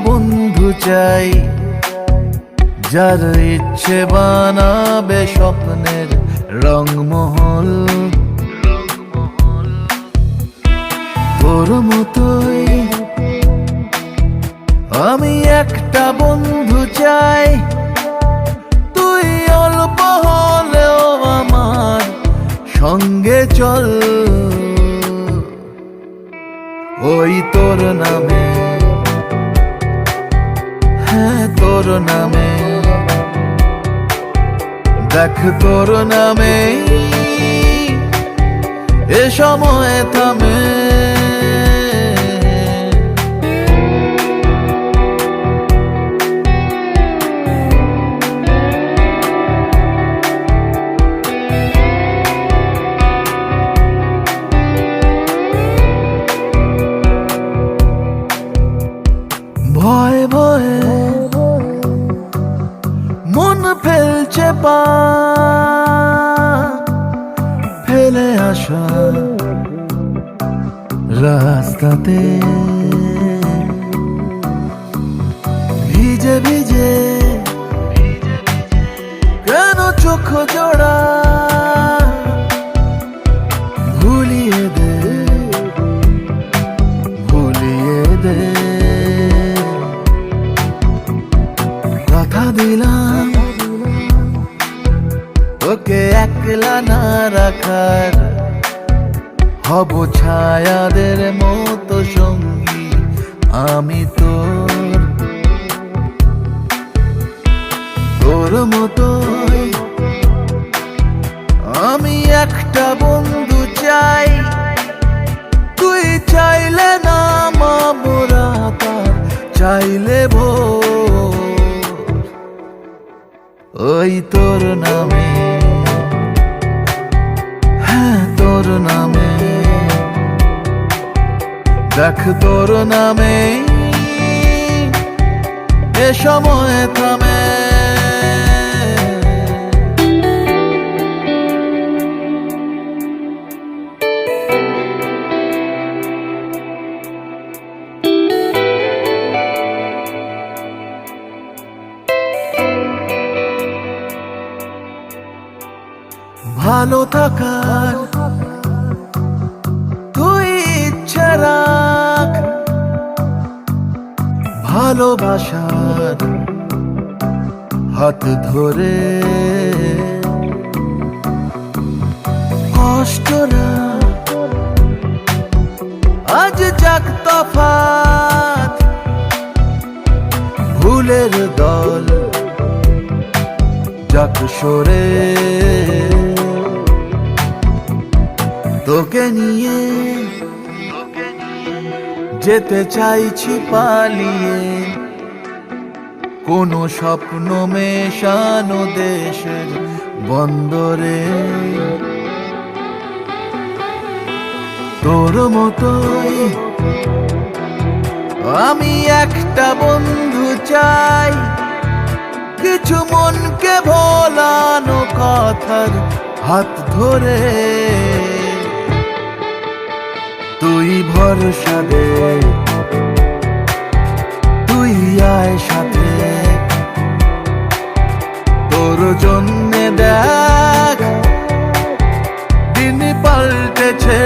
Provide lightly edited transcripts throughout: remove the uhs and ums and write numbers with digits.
বন্ধু চাই, যার ইচ্ছে বানাবে স্বপ্নের রংমহল। তোর মতোই আমি একটা বন্ধু চাই, তুই অল্প হলেও আমার সঙ্গে চল। ওই তোর নামে, হ্যাঁ তোর নামে, দেখ তোর নামে এ সময় থামে। ভয়ে ভয়ে মন ফেলছে পা, ফেলে আসা রাস্তাতে ভিজে ভিজে কেন চোখ জোড়া, ভুলিয়ে দে ভুলিয়ে দে। কথা দিলাম তোকে একলা না রাখার, হব ছায়াদের মতো সঙ্গী আমি তোর। তোর মতোই আমি একটা বন্ধু চাই, তুই চাইলে নামাবো রাত আর চাইলে ভোর। ওই তোর নামে, হ্যাঁ তোর নামে, দেখ তোর নামে এ সময় থামে। ভালো থাকার তুই ইচ্ছে রাখ, ভালোবাসার হাত ধরে কষ্টরা আজ যাক তফাৎ, ভুলের দল যাক সরে। তোকে নিয়ে যেতে চাইছি পালিয়ে, কোনো স্বপ্ন মেশানো দেশের বন্দরে। তোর মতোই আমি একটা বন্ধু চাই, কিছু মনকে ভোলানো কথার হাত ধরে। তুই ভরসা দে, তুই আয় সাথে, তোর জন্যে দেখ দিন পাল্টেছে।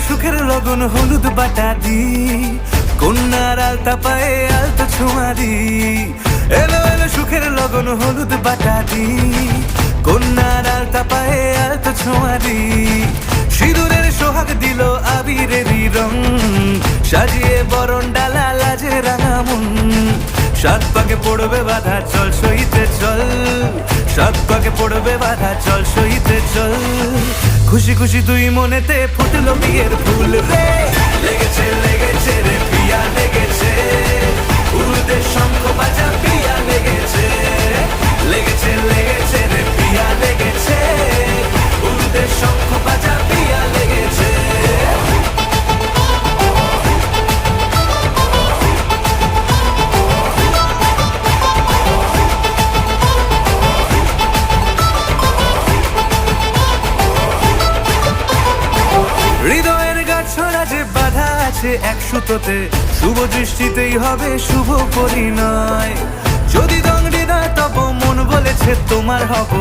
সুখের লগন হলুদ বাটা দি, কন্যার আলতা পায়ে আলতো ছোঁয়া দি। এলো এলো সুখের লগন হলুদ বাটা দি, কন্যার আলতা পায়ে আলতো ছোঁয়া দি। সিঁদুরের সোহাগ দিল আবিরেরই রং, সাজিয়ে বরণ ডালা লাজের সাত পাকে পড়বে বাধা চল সইতে চল, সাত পাকে পড়বে বাধা চল সইতে চল। খুশি খুশি দুই মনেতে ফুটলো বিয়ের ফুল রে, লেগেছে লেগেছে রে পিয়া লেগেছে, উরুদের শঙ্খ বাজা পিয়া লেগেছে, লেগেছে লেগেছে রে পিয়া লেগেছে, উরুদের শঙ্খ বাজা পিয়া লেগেছে। হৃদয়ের গাছড়া যে বাধা আছে এক সুতোতে, শুভ দৃষ্টিতেই হবে শুভ পরিণয়। যদি দংডিদা তব মন বলেছে তোমার হব,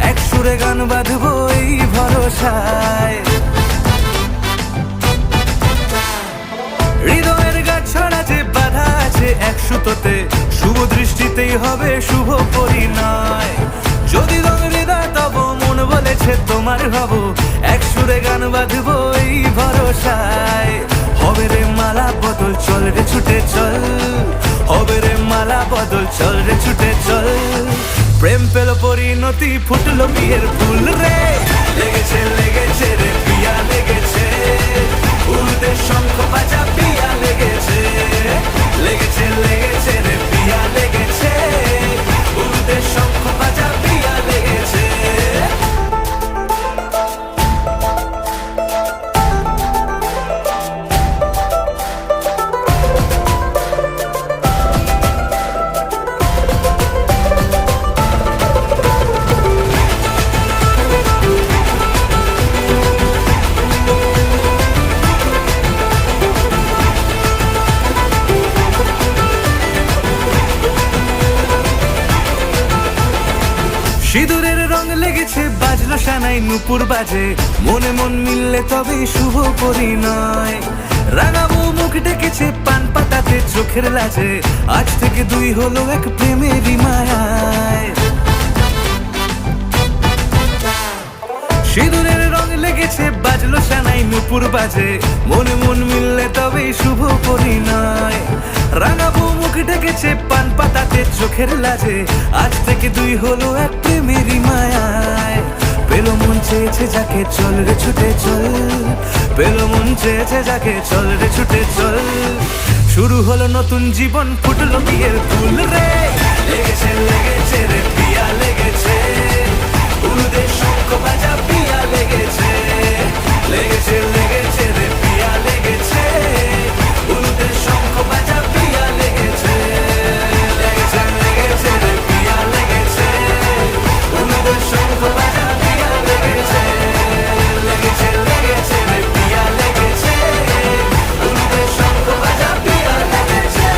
এক সুরে গান বাঁধবো এই ভরসায়। হৃদয়ের গাছড়া যে বাধা আছে এক সুতোতে, শুভ দৃষ্টিতেই হবে শুভ পরিণয়। যদি দংডিদা তব মন বলেছে তোমার হব, এক সুরে গান বাঁধবো এই ভরসায়। হবে রে মালা বদল চল রে ছুটে চল, হবে রে মালা বদল চল রে ছুটে চল। প্রেম পেল পরিণতি ফুটলো বিয়ের ফুল রে, লেগেছে লেগেছে রে পিয়া লেগেছে, উরুদের শঙ্খ বাজা পিয়া লেগেছে, লেগেছে লেগেছে রে পিয়া লেগেছে, উরুদের শঙ্খ বাজা পিয়া লেগেছে। সিঁদুরের রং লেগেছে বাজলো সানাই নুপুর বাজে, মনে মন মিললে তবেই শুভ পরিণয়। রাঙাবো মুখ ডেকেছে পান পাতাতে চোখের লাজে, আজ থেকে দুই হলো এক প্রেমেরই মায়ায়। সিঁদুরের রং লেগেছে বাজলো সানাই নুপুর বাজে, মনে মন মিললে তবেই শুভ পরিণয়। রাঙাবো মুখ ডেকেছে পান পাতাতে চোখের লাজে, আজ থেকে দুই হলো এক প্রেমেরই মায়ায়। পেলো মন চেয়েছে যাকে চল রে ছুটে চল, পেলো মন চেয়েছে যাকে চল রে ছুটে চল। শুরু হলো নতুন জীবন ফুটলো বিয়ের ফুল রে, লেগেছে লেগেছে রে পিয়া লেগেছে, উরুদের শঙ্খ বাজা পিয়া লেগেছে, লেগেছে লেগেছে রে পিয়া লেগেছে, উরুদের শঙ্খ বাজা পিয়া লেগেছে, লেগেছে লেগেছে রে পিয়া লেগেছে, উরুদের শঙ্খ বাজা পিয়া লেগেছে, লেগেছে লেগেছে রে পিয়া লেগেছে, উরুদের শঙ্খ বাজা পিয়া লেগেছে।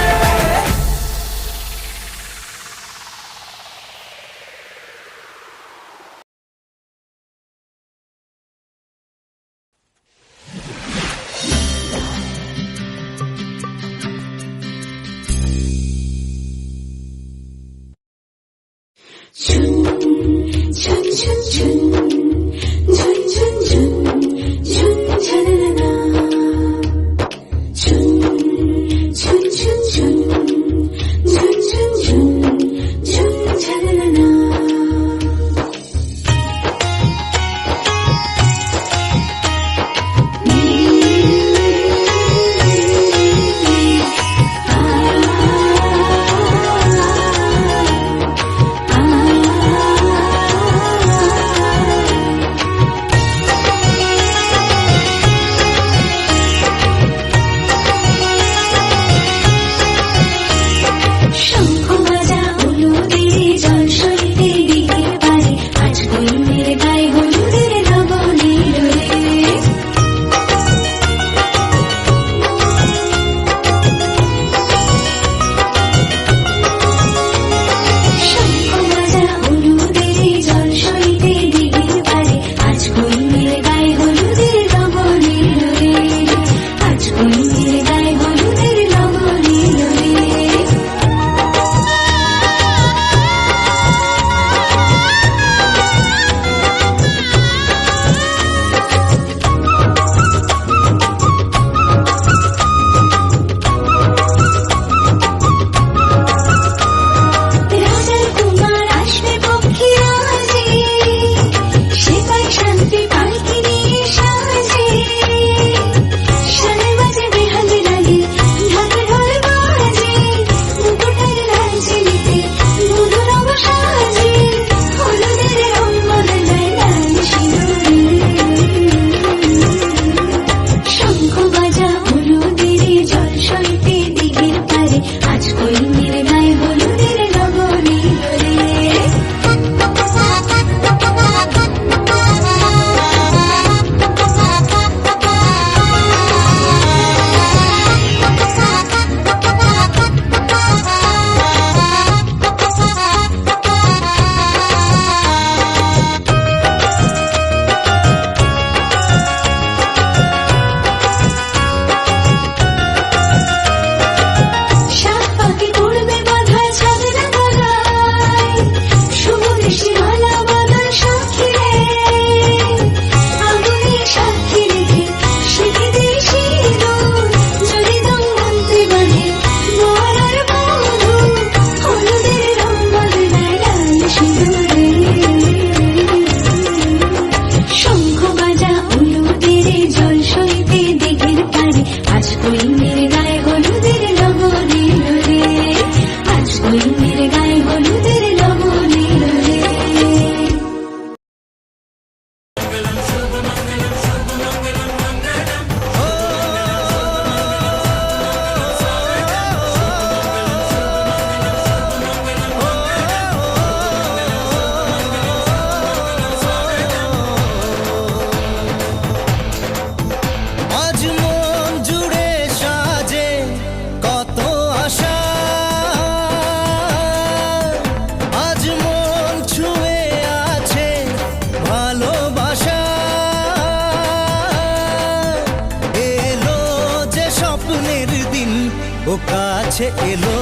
ও কাছে এলো,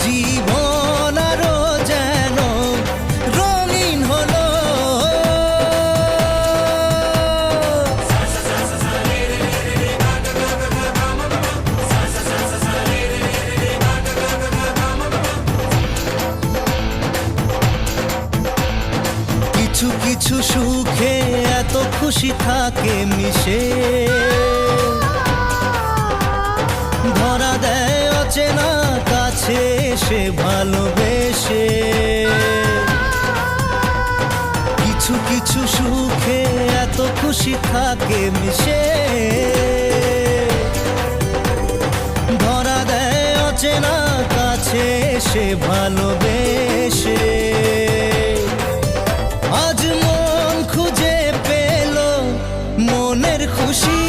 জীবন আরো যেন রঙিন হলো। কিছু কিছু সুখে এত খুশি থাকে মিশে, ধরা দেয় অচেনা কাছে এসে ভালোবেসে। কিছু কিছু সুখে এত খুশি থাকে মিশে, ধরা দেয় অচেনা কাছে এসে ভালোবেসে। আজ মন খুঁজে পেল মনের খুশি,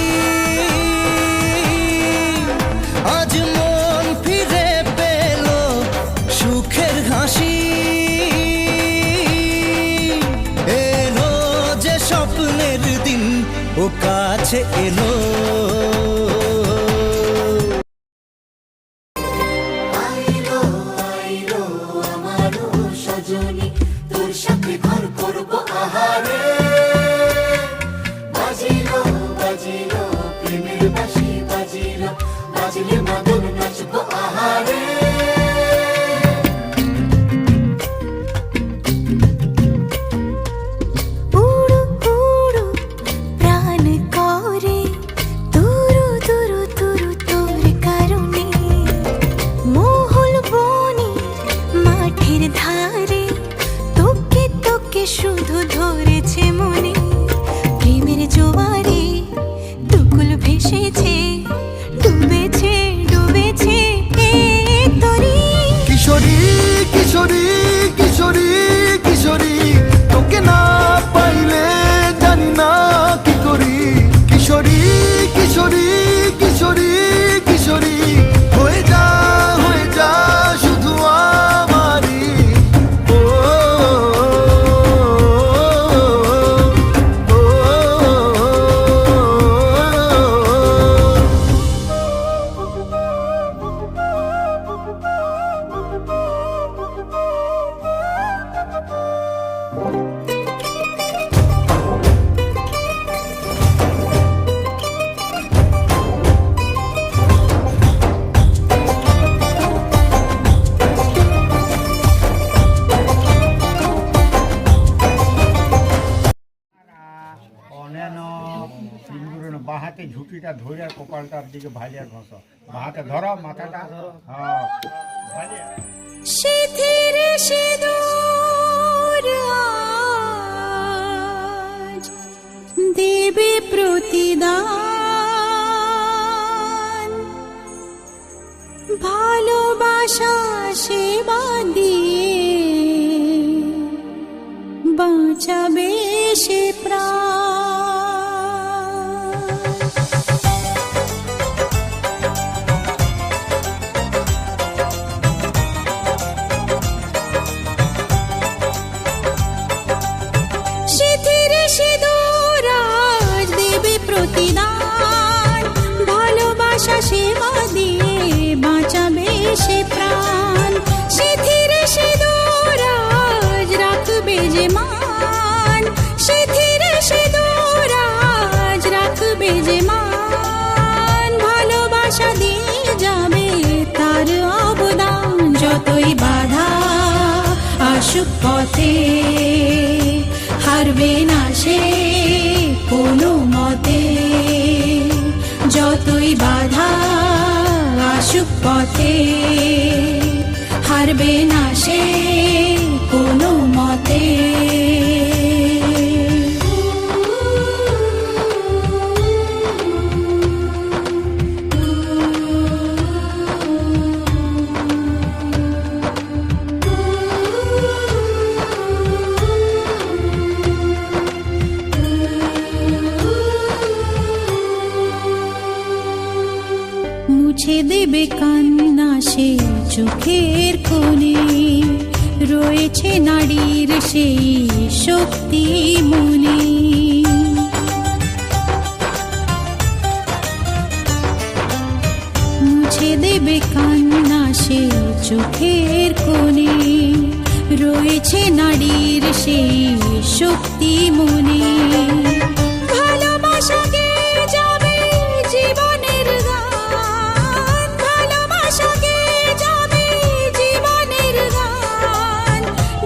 আজ মন ফিরে পেল সুখের হাসি। এলো যে স্বপ্নের দিন, ও কাছে এলো। আইলো আইলো আমারো সজনী, তোর সাথে ঘর করব আহারে। বাজিলো বাজিলো প্রেমের বাঁশি, বাজিলো বাজলে মদন নাচব আহারে। উড়ু উড়ু প্রাণ করে তুরু তুরু তুরু তোর কারণে, মহল বনে মাঠের ধারে তোকে তোকে শুধু ধরেছে মনে। প্রেমের জোয়ারে দুকুল ভেসেছে, ডুবেছে ডুবেছে এই তরি। কিশোরী কিশোরী কিশোরী কিশোরী, তোকে না পাইলে জানি না কি করি। কিশোরী কিশোরী কিশোরী কিশোরী, হয়ে যা শুধু আমারই। ও অন্যান্য বাহাতে ঝুঁটিটা ধরে কপালটার দিকে ভালিয়া ঘষ, বাহাতে ধরো মাথাটা, হ্যাঁ ভালিয়া। সিঁথির সিঁদুর আজ দেবে প্রতিদান, ভালোবাসা সেবা দিয়ে বাঁচাবে সে প্রাণ। সিঁথির সিঁদুর আজ দেবে প্রতিদান, ভালোবাসা সেবা দিয়ে বাঁচাবে সে প্রাণ। সিঁথির সিঁদুর আজ রাখবে যে মান, সিঁথির সিঁদুর আজ রাখবে যে মান, ভালোবাসা দিয়ে যাবে তার অবদান। যতই বাধা আসুক পথে, হারবে না সে কোনো মতে। যতই বাধা আসুক পথে, হারবে না সে কোনো মতে। মুছে দেবে কান্না সে চোখের কোণে, রয়েছে নারীর সেই শক্তি মনে। দেবে কান্না সে চোখের কোণে, রয়েছে নারীর সেই শক্তি মনে। ভালোবাসাকে যাবে জীবনের গান, ভালোবাসাকে যাবে জীবনের গান,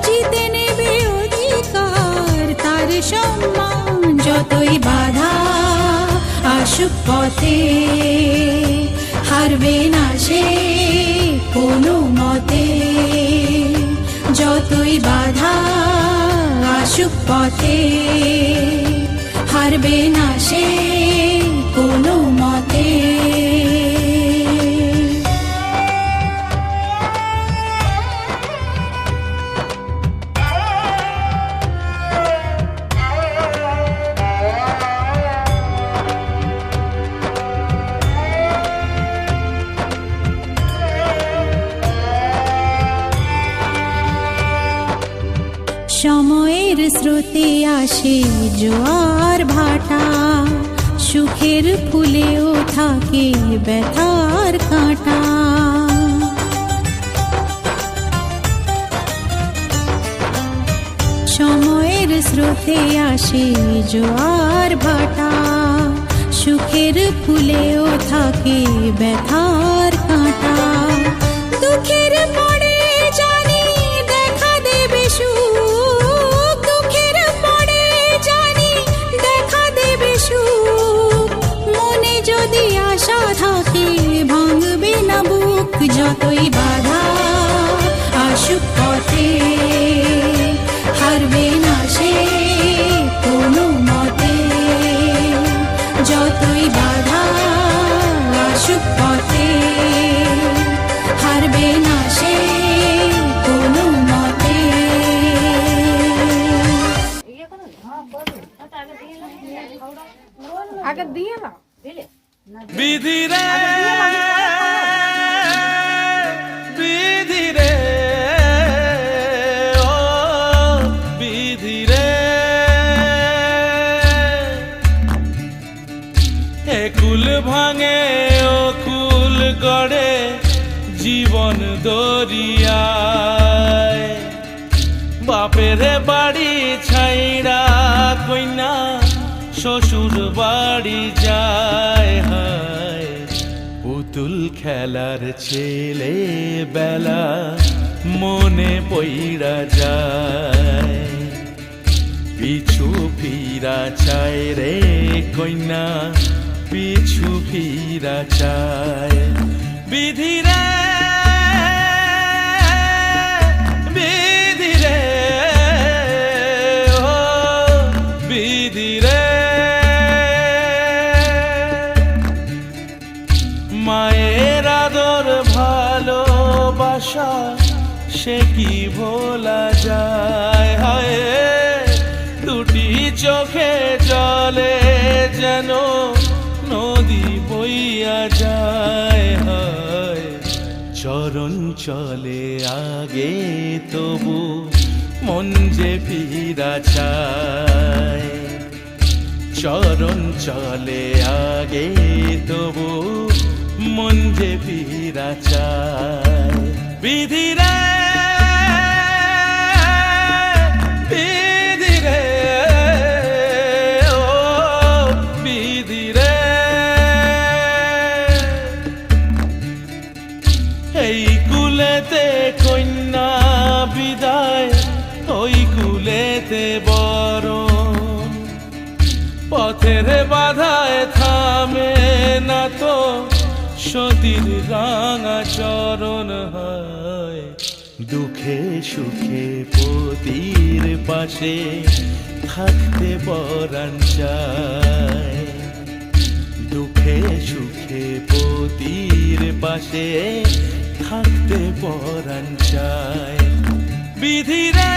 জিতে নেবে অধিকার তার সম্মান। যতই বাধা আসুক পথে, হারবে না সে কোনো মতে। যতই বাধা আসুক পথে, হারবে না সে কোনো মতে। সময়ের স্রোতে আসে জোয়ার ভাটা, সুখের ফুলেও থাকে ব্যথার কাঁটা। সময়ের স্রোতে আসে জোয়ার ভাটা, সুখের ফুলেও থাকে ব্যথার কাঁটা। দুঃখের পরে জানি দেখা দেবে সুখ, দুঃখের পরে জানি দেখা দেবে সুখ। মনে যদি আশা থাকে ভাঙবে না বুক। যতই বাধা আসুক পথে, হারবে না সে কোনো মতে। যতই বাধা আসুক পথে, হারবে না সে কোনো মতে। আগে দিয়ে না বিধি রে বিধি রে ও বিধি রে, এ কুল ভাঙে ও কুল গড়ে জীবন দরিয়ায়। বাপের বাড়ি ছাইড়া কইনা শ্বশুর বাড়ি যায়, হায় পুতুল খেলার ছেলে বেলা মনে পইড়া যায়। পিছু ফিরা চায় রে কইনা, পিছু ফিরা চায়। বিধি রে বিধি রে ও বিধি রে, মায়ের আদর ভালোবাসা সে কি ভোলা যায়। হায় দুটি চোখে জলে যেন নদী বইয়া যায়। হায় চরণ চলে আগে তবু মন যে ফিরা চায়। চরণ চলে আগে তবু মন যে ফিরা চায়। বিধি রে বিধি রে ও বিধি রে, এই কুলেতে কন্যা বিদায়, ওই কুলেতে বরণ। পথের বাধায় থামে না তো সতীর রাঙা চরণ। হয় দুঃখে সুখে পতির পাশে থাকতে পরাণ চায়। দুঃখে সুখে পতির পাশে থাকতে পরাণ চায়। বিধি রে